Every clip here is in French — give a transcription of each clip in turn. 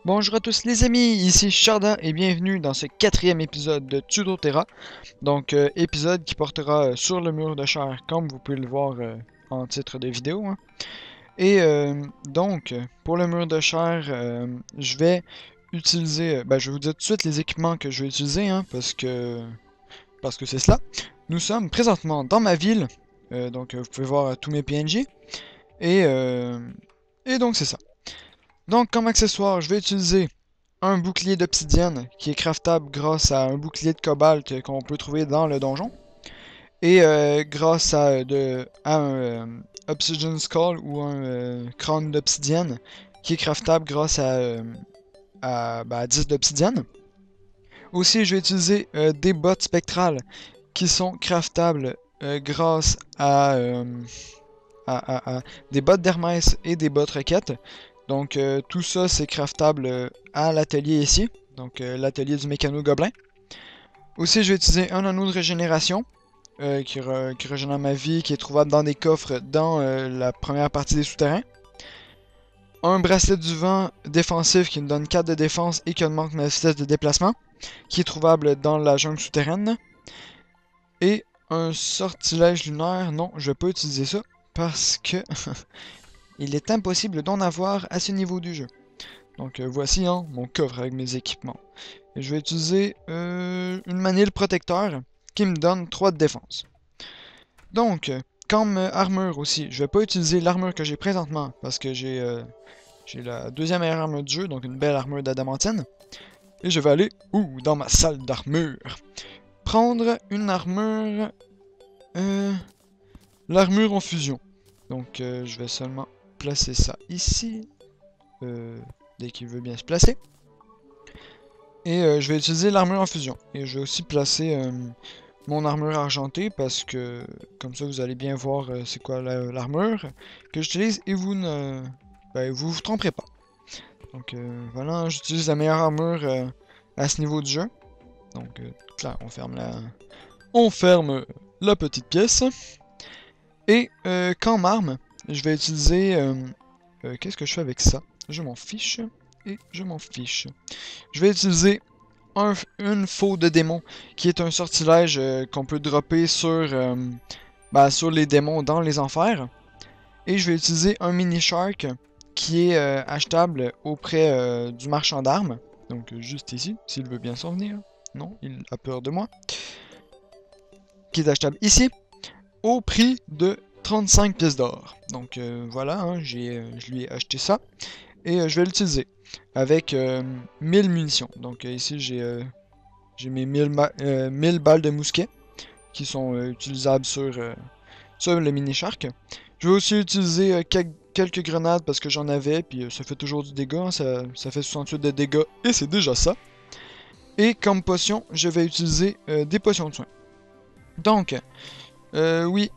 Bonjour à tous les amis, ici Sharda et bienvenue dans ce quatrième épisode de Tudoterra. Donc épisode qui portera sur le mur de chair comme vous pouvez le voir en titre de vidéo. Et donc pour le mur de chair, je vais utiliser, je vais vous dire tout de suite les équipements que je vais utiliser parce que c'est cela. Nous sommes présentement dans ma ville, donc vous pouvez voir tous mes PNJ et, euh, et donc c'est ça. Donc, comme accessoire, je vais utiliser un bouclier d'obsidienne qui est craftable grâce à un bouclier de cobalt qu'on peut trouver dans le donjon. Et grâce à un Obsidian Skull ou un crâne d'obsidienne qui est craftable grâce à 10 d'obsidienne. Aussi, je vais utiliser des bottes spectrales qui sont craftables grâce à des bottes d'Hermès et des bottes roquettes. Donc tout ça c'est craftable à l'atelier ici, donc l'atelier du mécano gobelin. Aussi je vais utiliser un anneau de régénération qui régénère ma vie, qui est trouvable dans des coffres dans la première partie des souterrains. Un bracelet du vent défensif qui me donne 4 de défense et qui augmente ma vitesse de déplacement, qui est trouvable dans la jungle souterraine. Et un sortilège lunaire, non je vais pas utiliser ça parce que il est impossible d'en avoir à ce niveau du jeu. Donc voici mon coffre avec mes équipements. Et je vais utiliser une manille protecteur qui me donne 3 de défense. Donc, comme armure aussi, je vais pas utiliser l'armure que j'ai présentement parce que j'ai la deuxième meilleure armure du jeu, donc une belle armure d'adamantine. Et je vais aller dans ma salle d'armure. Prendre une armure... l'armure en fusion. Donc je vais seulement placer ça ici. Dès qu'il veut bien se placer. Et je vais utiliser l'armure en fusion. Et je vais aussi placer mon armure argentée parce que comme ça vous allez bien voir c'est quoi l'armure que j'utilise et vous ne vous tromperez pas. Donc voilà, j'utilise la meilleure armure à ce niveau du jeu. Donc là on ferme la petite pièce. Et comme arme, je vais utiliser qu'est-ce que je fais avec ça? Je m'en fiche. Et je m'en fiche. Je vais utiliser une faux de démon, qui est un sortilège qu'on peut dropper sur les démons dans les enfers. Et je vais utiliser un mini shark qui est achetable auprès du marchand d'armes. Donc juste ici, s'il veut bien s'en venir. Non, il a peur de moi. Qui est achetable ici, au prix de 35 pièces d'or. Donc voilà, je lui ai acheté ça. Et je vais l'utiliser avec 1000 munitions. Donc ici j'ai mes 1000 balles de mousquet qui sont utilisables sur le mini shark. Je vais aussi utiliser quelques grenades parce que j'en avais, puis ça fait toujours du dégât, ça fait 68 de dégâts et c'est déjà ça. Et comme potion, je vais utiliser des potions de soin. Donc, oui,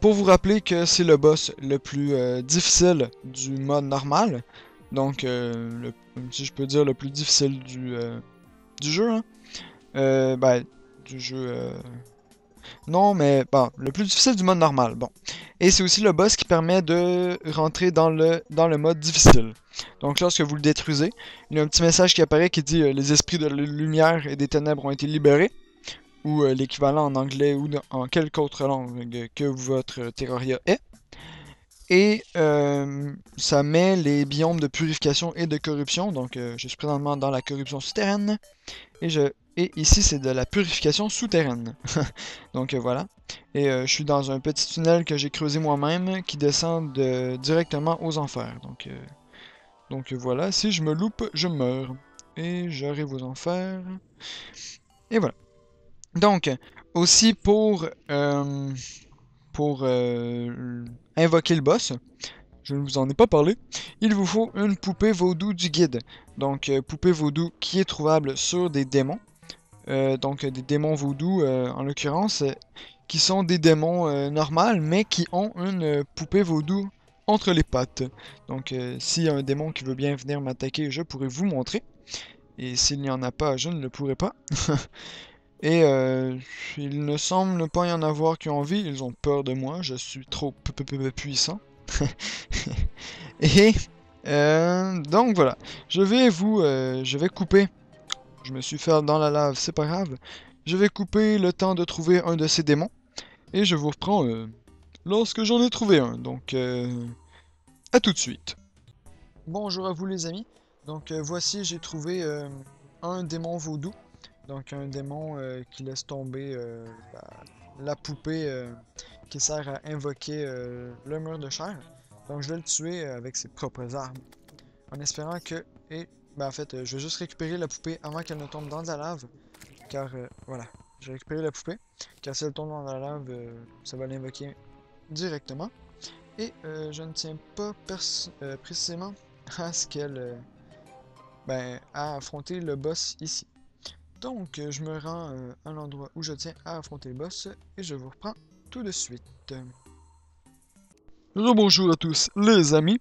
pour vous rappeler que c'est le boss le plus difficile du mode normal. Donc, si je peux dire le plus difficile du jeu, hein. Du jeu... Non, mais bon, le plus difficile du mode normal, bon. Et c'est aussi le boss qui permet de rentrer dans le mode difficile. Donc, lorsque vous le détruisez, il y a un petit message qui apparaît qui dit les esprits de la lumière et des ténèbres ont été libérés. Ou l'équivalent en anglais ou en quelque autre langue que votre Terraria est. Et ça met les biomes de purification et de corruption. Donc je suis présentement dans la corruption souterraine. Et ici c'est de la purification souterraine. Donc voilà. Et je suis dans un petit tunnel que j'ai creusé moi-même qui descend directement aux enfers. Donc voilà, si je me loupe, je meurs. Et j'arrive aux enfers. Et voilà. Donc, aussi pour invoquer le boss, je ne vous en ai pas parlé, il vous faut une poupée vaudou du guide. Donc, poupée vaudou qui est trouvable sur des démons. Donc, des démons vaudou en l'occurrence, qui sont des démons normaux, mais qui ont une poupée vaudou entre les pattes. Donc, s'il y a un démon qui veut bien venir m'attaquer, je pourrais vous montrer. Et s'il n'y en a pas, je ne le pourrai pas. Et il ne semble ne pas y en avoir qui ont envie, ils ont peur de moi, je suis trop puissant. Et Donc voilà, je vais couper. Je me suis fait dans la lave, c'est pas grave. Je vais couper le temps de trouver un de ces démons. Et je vous reprends lorsque j'en ai trouvé un. Donc, à tout de suite. Bonjour à vous les amis. Donc voici, j'ai trouvé un démon vaudou. Donc un démon qui laisse tomber la poupée qui sert à invoquer le mur de chair. Donc je vais le tuer avec ses propres armes. En espérant que... Et ben, en fait, je vais juste récupérer la poupée avant qu'elle ne tombe dans la lave. Car voilà, j'ai récupéré la poupée. Car si elle tombe dans la lave, ça va l'invoquer directement. Et je ne tiens pas précisément à ce qu'elle... à affronter le boss ici. Donc, je me rends à l'endroit où je tiens à affronter le boss et je vous reprends tout de suite. Rebonjour à tous les amis.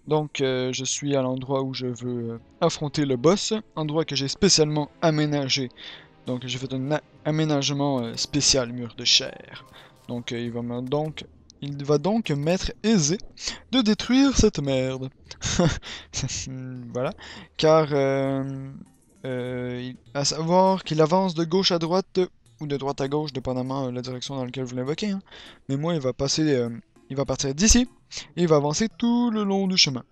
Donc, je suis à l'endroit où je veux affronter le boss, endroit que j'ai spécialement aménagé. Donc, j'ai fait un aménagement spécial mur de chair. Donc, il va donc m'être aisé de détruire cette merde. Voilà. Car, à savoir qu'il avance de gauche à droite, ou de droite à gauche, dépendamment de la direction dans laquelle vous l'invoquez. Hein. Mais moi, il va partir d'ici, et il va avancer tout le long du chemin.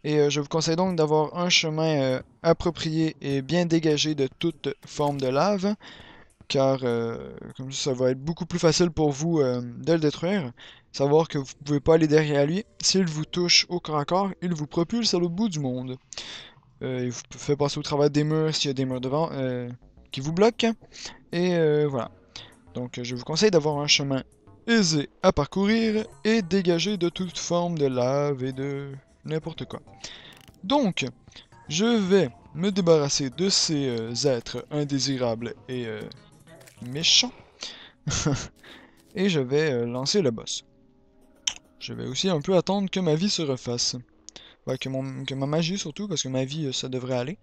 Et je vous conseille donc d'avoir un chemin approprié et bien dégagé de toute forme de lave, car comme ça va être beaucoup plus facile pour vous de le détruire. Savoir que vous pouvez pas aller derrière lui. S'il vous touche au corps à corps, il vous propulse à l'autre bout du monde. Il vous fait passer au travers des murs s'il y a des murs devant qui vous bloquent. Et voilà. Donc je vous conseille d'avoir un chemin aisé à parcourir et dégagé de toute forme de lave et de n'importe quoi. Donc, je vais me débarrasser de ces êtres indésirables et méchants. Et je vais lancer le boss. Je vais aussi un peu attendre que ma vie se refasse. Ouais, que ma magie surtout, parce que ma vie, ça devrait aller.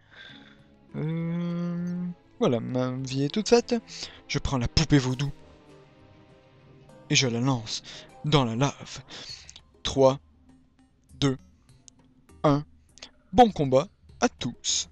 Voilà, ma vie est toute faite. Je prends la poupée vaudou. Et je la lance dans la lave. 3, 2, 1. Bon combat à tous.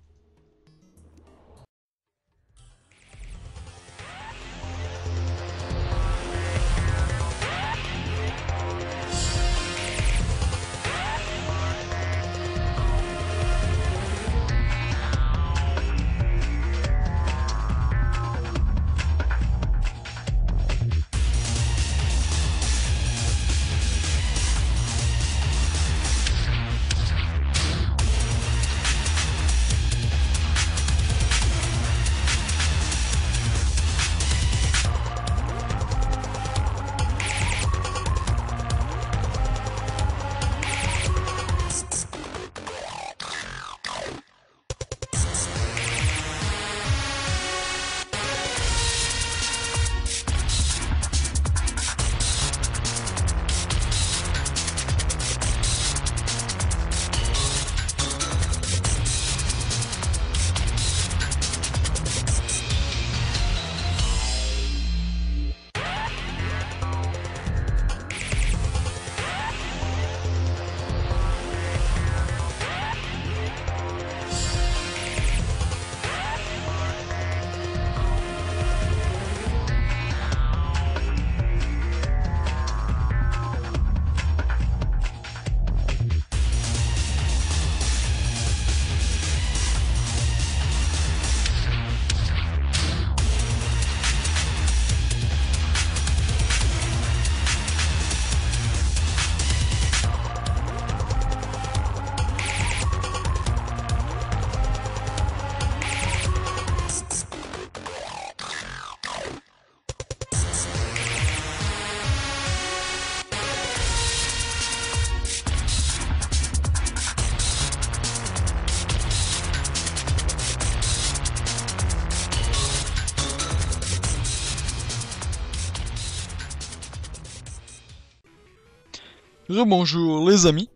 Rebonjour les amis.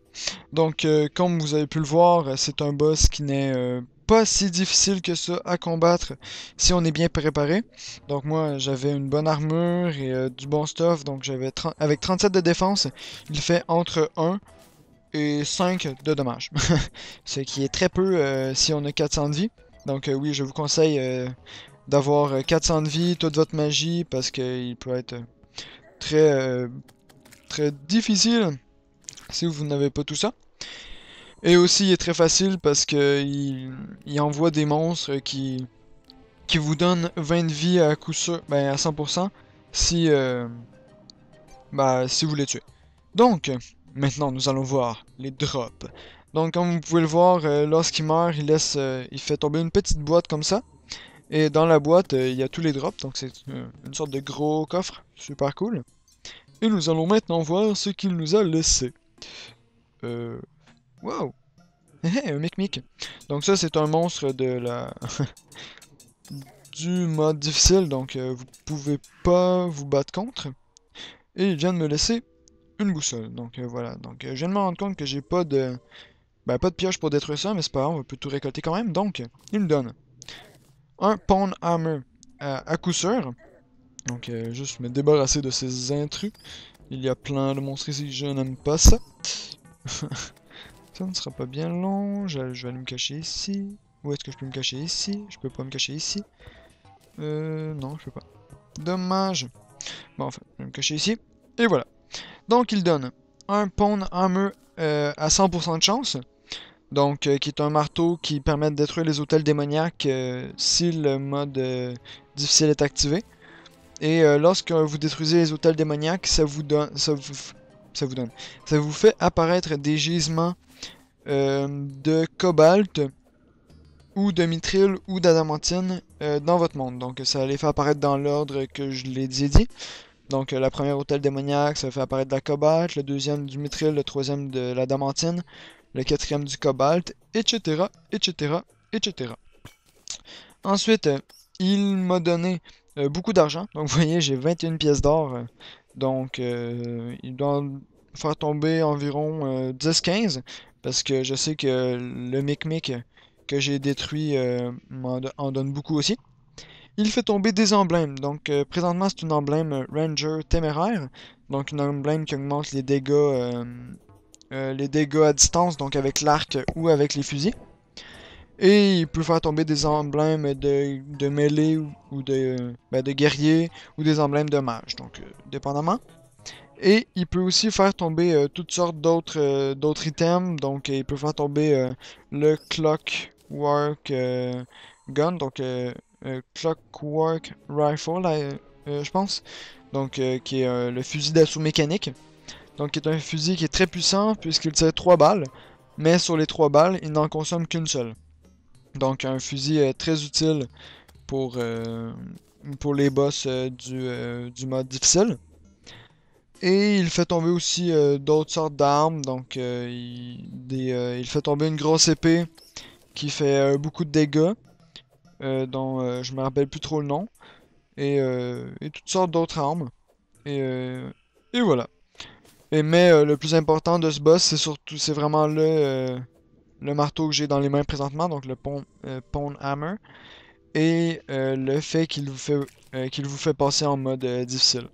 Donc comme vous avez pu le voir, c'est un boss qui n'est pas si difficile que ça à combattre si on est bien préparé. Donc moi j'avais une bonne armure et du bon stuff, donc avec 37 de défense, il fait entre 1 et 5 de dommages. Ce qui est très peu si on a 400 de vie. Donc oui, je vous conseille d'avoir 400 de vie, toute votre magie, parce qu'il peut être très, très difficile si vous n'avez pas tout ça. Et aussi, il est très facile parce que il envoie des monstres qui vous donnent 20 de vie à coup sûr, ben à 100% si, si vous les tuez. Donc, maintenant nous allons voir les drops. Donc, comme vous pouvez le voir, lorsqu'il meurt, il fait tomber une petite boîte comme ça. Et dans la boîte, il y a tous les drops, donc c'est une sorte de gros coffre, super cool. Et nous allons maintenant voir ce qu'il nous a laissé. Wow! Un Micmic. Donc ça, c'est un monstre de la... du mode difficile, donc vous pouvez pas vous battre contre. Et il vient de me laisser une boussole, donc voilà. Donc je viens de me rendre compte que j'ai pas de... Ben, pas de pioche pour détruire ça, mais c'est pas grave, on peut tout récolter quand même. Donc, il me donne un Pawn Hammer à coup sûr. Donc, juste me débarrasser de ces intrus. Il y a plein de monstres ici, je n'aime pas ça. Ça ne sera pas bien long. Je vais aller me cacher ici. Où est-ce que je peux me cacher ici? Je peux pas me cacher ici. Non, je peux pas. Dommage. Bon, enfin, je vais me cacher ici. Et voilà. Donc, il donne un Pawn Hammer à 100% de chance. Donc, qui est un marteau qui permet de détruire les hôtels démoniaques si le mode difficile est activé. Et lorsque vous détruisez les hôtels démoniaques, ça vous fait apparaître des gisements de cobalt ou de mithril ou d'adamantine dans votre monde. Donc ça les fait apparaître dans l'ordre que je l'ai dit. Donc la première hôtel démoniaque, ça fait apparaître de la cobalt, le deuxième du mithril, le troisième de l'adamantine, le quatrième du cobalt, etc., etc., etc. Ensuite, il m'a donné beaucoup d'argent. Donc vous voyez, j'ai 21 pièces d'or. Donc il doit faire tomber environ 10-15. Parce que je sais que le Micmic que j'ai détruit en donne beaucoup aussi. Il fait tomber des emblèmes. Donc présentement c'est une emblème Ranger téméraire. Donc une emblème qui augmente les dégâts à distance, donc avec l'arc ou avec les fusils. Et il peut faire tomber des emblèmes de mêlée ou de guerrier ou des emblèmes de mage, donc dépendamment. Et il peut aussi faire tomber toutes sortes d'autres items, donc il peut faire tomber le Clockwork Gun, donc Clockwork Rifle, je pense, donc qui est le fusil d'assaut mécanique. Donc qui est un fusil qui est très puissant puisqu'il tire 3 balles, mais sur les 3 balles, il n'en consomme qu'une seule. Donc un fusil très utile pour, les boss du mode difficile. Et il fait tomber aussi d'autres sortes d'armes. Donc il fait tomber une grosse épée qui fait beaucoup de dégâts, dont je me rappelle plus trop le nom. Et toutes sortes d'autres armes. Et voilà. Mais le plus important de ce boss, c'est vraiment le marteau que j'ai dans les mains présentement, donc le Pawn Hammer, et le fait qu'il vous fait passer en mode difficile.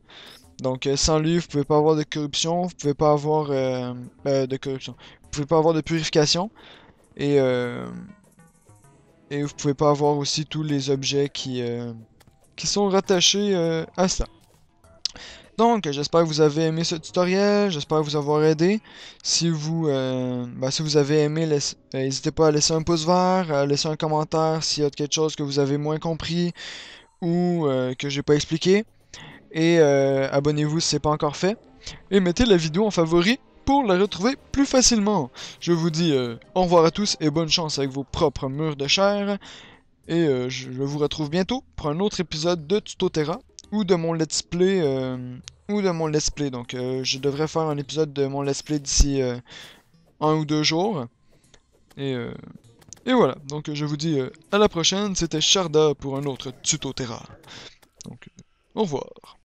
Donc sans lui, vous pouvez pas avoir de corruption, vous pouvez pas avoir de corruption, vous pouvez pas avoir de purification, et, euh, et vous pouvez pas avoir aussi tous les objets qui sont rattachés à cela. Donc, j'espère que vous avez aimé ce tutoriel, j'espère vous avoir aidé. Si vous avez aimé, n'hésitez pas à laisser un pouce vert, à laisser un commentaire s'il y a quelque chose que vous avez moins compris ou que j'ai pas expliqué. Et abonnez-vous si ce n'est pas encore fait. Et mettez la vidéo en favori pour la retrouver plus facilement. Je vous dis au revoir à tous et bonne chance avec vos propres murs de chair. Et je vous retrouve bientôt pour un autre épisode de Tuto Terra ou de mon let's play. Donc je devrais faire un épisode de mon let's play d'ici 1 ou 2 jours. Et, euh, et voilà, donc je vous dis à la prochaine. C'était Sharda pour un autre Tuto Terra. Donc au revoir.